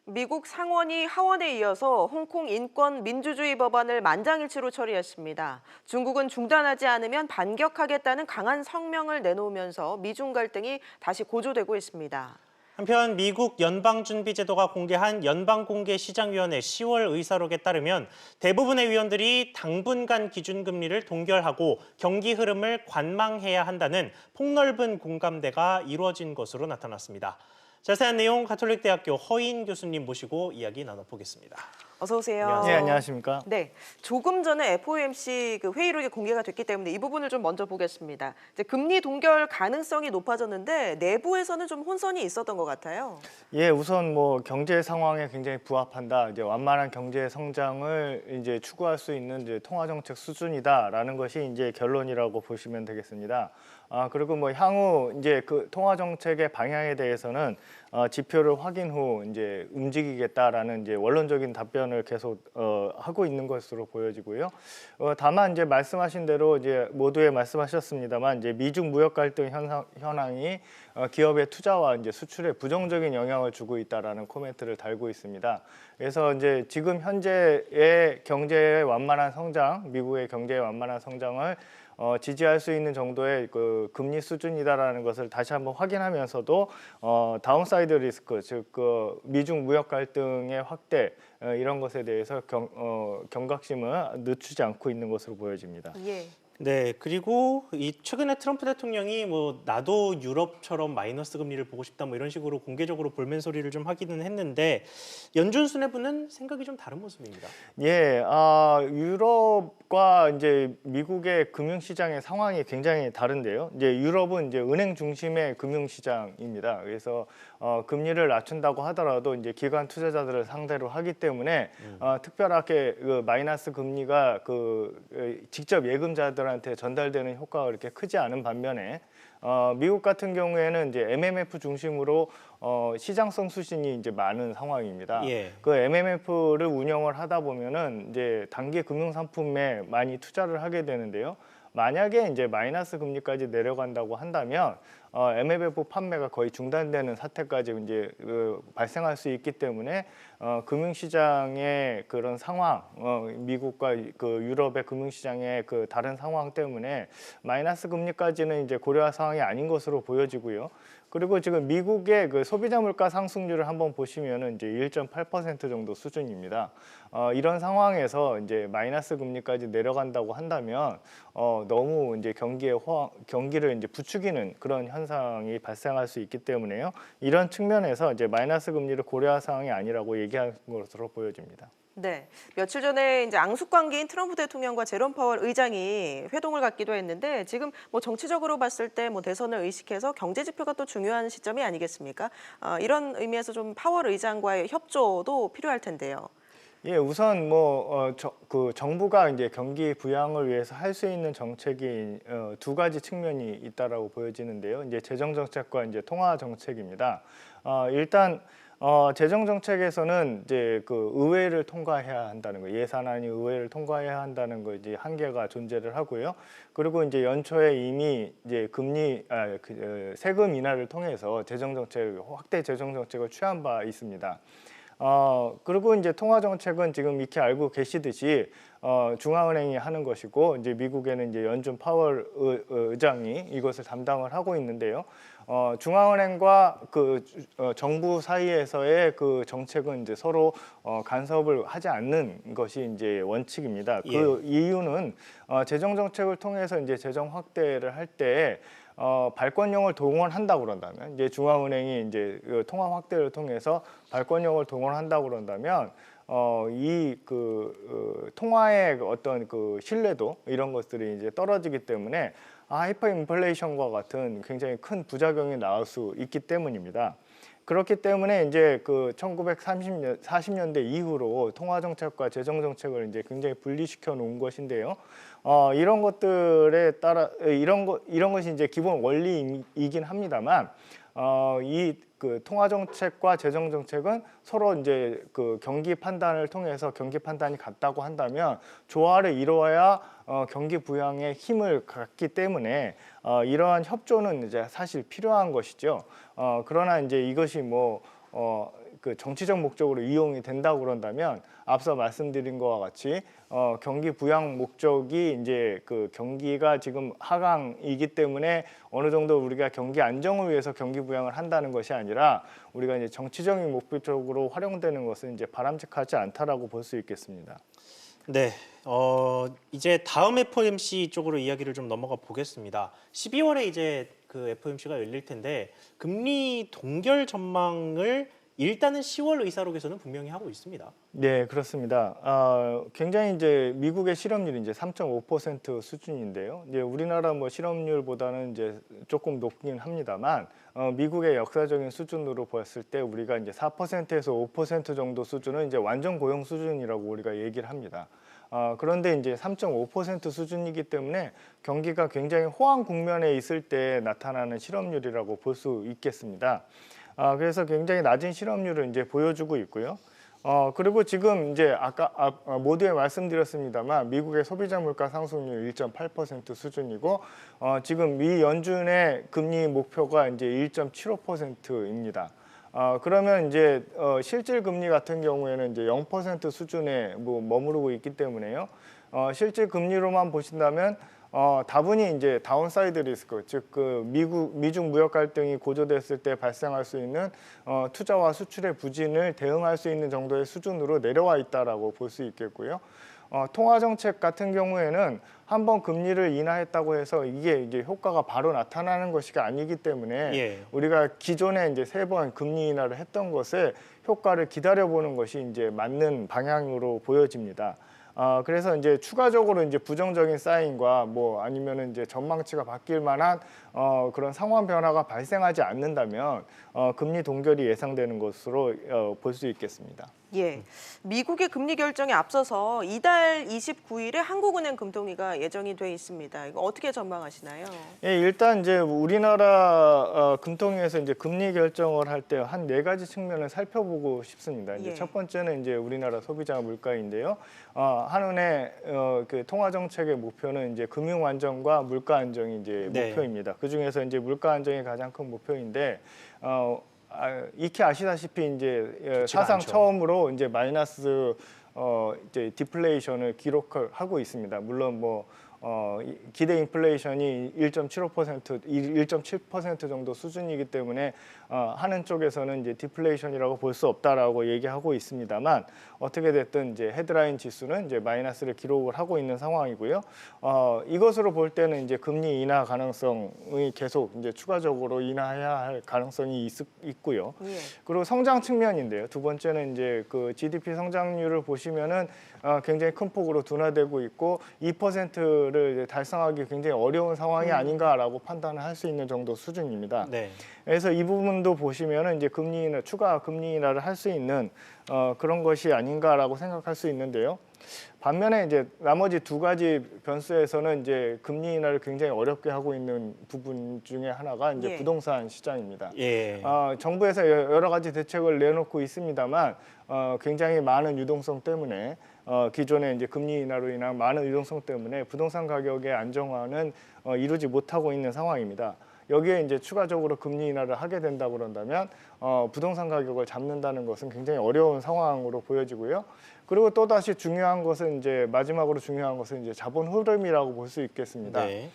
미국 상원이 하원에 이어서 홍콩 인권 민주주의 법안을 만장일치로 처리했습니다. 중국은 중단하지 않으면 반격하겠다는 강한 성명을 내놓으면서 미중 갈등이 다시 고조되고 있습니다. 한편 미국 연방준비제도가 공개한 연방공개시장위원회 10월 의사록에 따르면 대부분의 위원들이 당분간 기준금리를 동결하고 경기 흐름을 관망해야 한다는 폭넓은 공감대가 이루어진 것으로 나타났습니다. 자세한 내용 가톨릭대학교 허인 교수님 모시고 이야기 나눠보겠습니다. 어서 오세요. 안녕하세요. 네, 안녕하십니까? 네, 조금 전에 FOMC 회의록이 공개가 됐기 때문에 이 부분을 좀 먼저 보겠습니다. 이제 금리 동결 가능성이 높아졌는데 내부에서는 좀 혼선이 있었던 것 같아요. 예, 우선 뭐 경제 상황에 굉장히 부합한다. 이제 완만한 경제 성장을 이제 추구할 수 있는 이제 통화 정책 수준이다라는 것이 이제 결론이라고 보시면 되겠습니다. 그리고 뭐 향후 이제 그 통화 정책의 방향에 대해서는 지표를 확인 후 이제 움직이겠다라는 이제 원론적인 답변을 계속 하고 있는 것으로 보여지고요. 다만 이제 말씀하신 대로 이제 모두에 말씀하셨습니다만 이제 미중 무역 갈등 현황이 기업의 투자와 이제 수출에 부정적인 영향을 주고 있다라는 코멘트를 달고 있습니다. 그래서 이제 지금 현재의 경제의 완만한 성장, 미국의 경제의 완만한 성장을 지지할 수 있는 정도의 그 금리 수준이다라는 것을 다시 한번 확인하면서도 다운사이드 리스크, 즉 그 미중 무역 갈등의 확대 이런 것에 대해서 경각심을 늦추지 않고 있는 것으로 보여집니다. 예. 네, 그리고 이 최근에 트럼프 대통령이 뭐 나도 유럽처럼 마이너스 금리를 보고 싶다 뭐 이런 식으로 공개적으로 볼멘 소리를 좀 하기는 했는데 연준 수뇌부는 생각이 좀 다른 모습입니다. 예, 유럽과 이제 미국의 금융시장의 상황이 굉장히 다른데요. 이제 유럽은 이제 은행 중심의 금융시장입니다. 그래서 금리를 낮춘다고 하더라도 이제 기관 투자자들을 상대로 하기 때문에 특별하게 그 마이너스 금리가 직접 예금자들한테 전달되는 효과가 그렇게 크지 않은 반면에 미국 같은 경우에는 이제 MMF 중심으로 시장성 수신이 이제 많은 상황입니다. 예. 그 MMF를 운영을 하다 보면은 이제 단기 금융 상품에 많이 투자를 하게 되는데요. 만약에 이제 마이너스 금리까지 내려간다고 한다면 MMF 판매가 거의 중단되는 사태까지 이제 발생할 수 있기 때문에 금융시장의 그런 상황, 미국과 그 유럽의 금융시장의 그 다른 상황 때문에 마이너스 금리까지는 이제 고려할 상황이 아닌 것으로 보여지고요. 그리고 지금 미국의 그 소비자 물가 상승률을 한번 보시면은 이제 1.8% 정도 수준입니다. 이런 상황에서 이제 마이너스 금리까지 내려간다고 한다면 너무 이제 경기를 이제 부추기는 그런 현상이 발생할 수 있기 때문에요. 이런 측면에서 이제 마이너스 금리를 고려할 상황이 아니라고 얘기한 것으로 보여집니다. 네, 며칠 전에 이제 앙숙 관계인 트럼프 대통령과 제롬 파월 의장이 회동을 갖기도 했는데 지금 뭐 정치적으로 봤을 때 뭐 대선을 의식해서 경제 지표가 또 중요한 시점이 아니겠습니까? 이런 의미에서 좀 파월 의장과의 협조도 필요할 텐데요. 예, 우선 그 정부가 이제 경기 부양을 위해서 할 수 있는 정책이 두 가지 측면이 있다라고 보여지는데요. 이제 재정 정책과 이제 통화 정책입니다. 일단 재정 정책에서는 이제 그 의회를 통과해야 한다는 거, 예산안이 의회를 통과해야 한다는 거 이제 한계가 존재를 하고요. 그리고 이제 연초에 이미 이제 세금 인하를 통해서 확대 재정 정책을 취한 바 있습니다. 그리고 이제 통화 정책은 지금 익히 알고 계시듯이 중앙은행이 하는 것이고 이제 미국에는 이제 연준 파월 의장이 이것을 담당을 하고 있는데요. 중앙은행과 정부 사이에서의 그 정책은 이제 서로 간섭을 하지 않는 것이 이제 원칙입니다. 예. 그 이유는 재정 정책을 통해서 이제 재정 확대를 할 때 발권력을 동원한다고 그런다면 이제 중앙은행이 이제 통화 확대를 통해서 발권력을 동원한다고 그런다면 통화의 어떤 그 신뢰도 이런 것들이 이제 떨어지기 때문에 하이퍼 인플레이션과 같은 굉장히 큰 부작용이 나올 수 있기 때문입니다. 그렇기 때문에 이제 그 1940년대 이후로 통화 정책과 재정 정책을 이제 굉장히 분리시켜 놓은 것인데요. 이런 것들에 따라 이런 것이 이제 기본 원리이긴 합니다만 그 통화 정책과 재정 정책은 서로 이제 그 경기 판단을 통해서 경기 판단이 같다고 한다면 조화를 이루어야 경기 부양에 힘을 갖기 때문에 이러한 협조는 이제 사실 필요한 것이죠. 그러나 이제 이것이 그 정치적 목적으로 이용이 된다고 그런다면 앞서 말씀드린 것과 같이 경기 부양 목적이 이제 그 경기가 지금 하강이기 때문에 어느 정도 우리가 경기 안정을 위해서 경기 부양을 한다는 것이 아니라 우리가 이제 정치적인 목적으로 활용되는 것은 이제 바람직하지 않다라고 볼 수 있겠습니다. 네, 이제 다음 FOMC 쪽으로 이야기를 좀 넘어가 보겠습니다. 12월에 이제 그 FOMC가 열릴 텐데 금리 동결 전망을 일단은 10월 의사록에서는 분명히 하고 있습니다. 네, 그렇습니다. 굉장히 이제 미국의 실업률이 이제 3.5% 수준인데요. 이제 우리나라 뭐 실업률보다는 이제 조금 높긴 합니다만, 미국의 역사적인 수준으로 봤을 때 우리가 이제 4%에서 5% 정도 수준은 이제 완전 고용 수준이라고 우리가 얘기를 합니다. 그런데 이제 3.5% 수준이기 때문에 경기가 굉장히 호황 국면에 있을 때 나타나는 실업률이라고 볼 수 있겠습니다. 그래서 굉장히 낮은 실업률을 이제 보여주고 있고요. 그리고 지금 이제 아까 모두에 말씀드렸습니다만 미국의 소비자 물가 상승률 1.8% 수준이고 지금 미 연준의 금리 목표가 이제 1.75%입니다. 그러면 이제 실질 금리 같은 경우에는 이제 0% 수준에 뭐 머무르고 있기 때문에요. 실질 금리로만 보신다면 다분히 이제 다운사이드 리스크, 즉 그 미중 무역 갈등이 고조됐을 때 발생할 수 있는 투자와 수출의 부진을 대응할 수 있는 정도의 수준으로 내려와 있다라고 볼 수 있겠고요. 통화 정책 같은 경우에는 한번 금리를 인하했다고 해서 이게 이제 효과가 바로 나타나는 것이 아니기 때문에 예. 우리가 기존에 이제 3번 금리 인하를 했던 것에 효과를 기다려보는 것이 이제 맞는 방향으로 보여집니다. 그래서 이제 추가적으로 이제 부정적인 사인과 뭐 아니면은 이제 전망치가 바뀔 만한 그런 상황 변화가 발생하지 않는다면 금리 동결이 예상되는 것으로 볼 수 있겠습니다. 예, 미국의 금리 결정에 앞서서 이달 29일에 한국은행 금통위가 예정이 돼 있습니다. 이거 어떻게 전망하시나요? 예, 일단 이제 우리나라 금통위에서 이제 금리 결정을 할 때 한 4가지 측면을 살펴보고 싶습니다. 이제 예. 첫 번째는 이제 우리나라 소비자 물가인데요. 한은의 그 통화 정책의 목표는 이제 금융 안정과 물가 안정이 이제 네. 목표입니다. 그 중에서 이제 물가 안정이 가장 큰 목표인데 익히 아시다시피 이제 좋지가 사상 않죠. 처음으로 이제 마이너스 이제 디플레이션을 기록하고 있습니다. 물론 뭐 기대 인플레이션이 1.75%, 1.7% 정도 수준이기 때문에 하는 쪽에서는 이제 디플레이션이라고 볼 수 없다라고 얘기하고 있습니다만 어떻게 됐든 이제 헤드라인 지수는 이제 마이너스를 기록을 하고 있는 상황이고요. 이것으로 볼 때는 이제 금리 인하 가능성이 계속 이제 추가적으로 인하해야 할 가능성이 있고요. 예. 그리고 성장 측면인데요. 두 번째는 이제 그 GDP 성장률을 보시면은 굉장히 큰 폭으로 둔화되고 있고 2%를 이제 달성하기 굉장히 어려운 상황이 아닌가라고 판단을 할 수 있는 정도 수준입니다. 네. 그래서 이 부분도 보시면은 이제 추가 금리 인하를 할 수 있는 그런 것이 아닌가라고 생각할 수 있는데요. 반면에 이제 나머지 2가지 변수에서는 이제 금리 인하를 굉장히 어렵게 하고 있는 부분 중에 하나가 이제 예. 부동산 시장입니다. 예. 정부에서 여러 가지 대책을 내놓고 있습니다만 굉장히 많은 유동성 때문에 기존의 이제 금리 인하로 인한 많은 유동성 때문에 부동산 가격의 안정화는 이루지 못하고 있는 상황입니다. 여기에 이제 추가적으로 금리 인하를 하게 된다고 그런다면 부동산 가격을 잡는다는 것은 굉장히 어려운 상황으로 보여지고요. 그리고 또 다시 중요한 것은 이제 마지막으로 중요한 것은 이제 자본 흐름이라고 볼 수 있겠습니다. 네.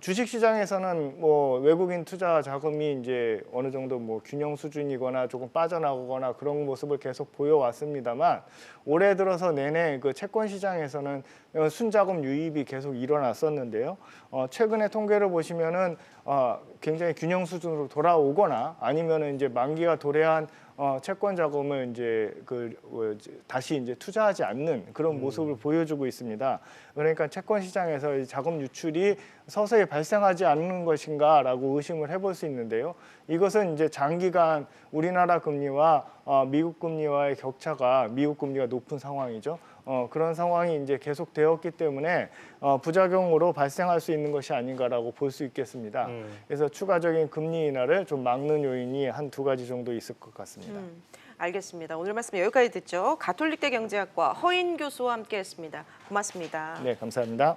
주식 시장에서는 뭐 외국인 투자 자금이 이제 어느 정도 뭐 균형 수준이거나 조금 빠져나오거나 그런 모습을 계속 보여왔습니다만 올해 들어서 내내 그 채권 시장에서는 순자금 유입이 계속 일어났었는데요. 최근에 통계를 보시면은 굉장히 균형 수준으로 돌아오거나 아니면은 이제 만기가 도래한 채권 자금을 이제 다시 이제 투자하지 않는 그런 모습을 보여주고 있습니다. 그러니까 채권 시장에서 이 자금 유출이 서서히 발생하지 않는 것인가라고 의심을 해볼 수 있는데요. 이것은 이제 장기간 우리나라 금리와 미국 금리와의 격차가 미국 금리가 높은 상황이죠. 그런 상황이 이제 계속되었기 때문에 부작용으로 발생할 수 있는 것이 아닌가라고 볼 수 있겠습니다. 그래서 추가적인 금리 인하를 좀 막는 요인이 한 2가지 정도 있을 것 같습니다. 알겠습니다. 오늘 말씀 여기까지 듣죠. 가톨릭대 경제학과 허인 교수와 함께했습니다. 고맙습니다. 네, 감사합니다.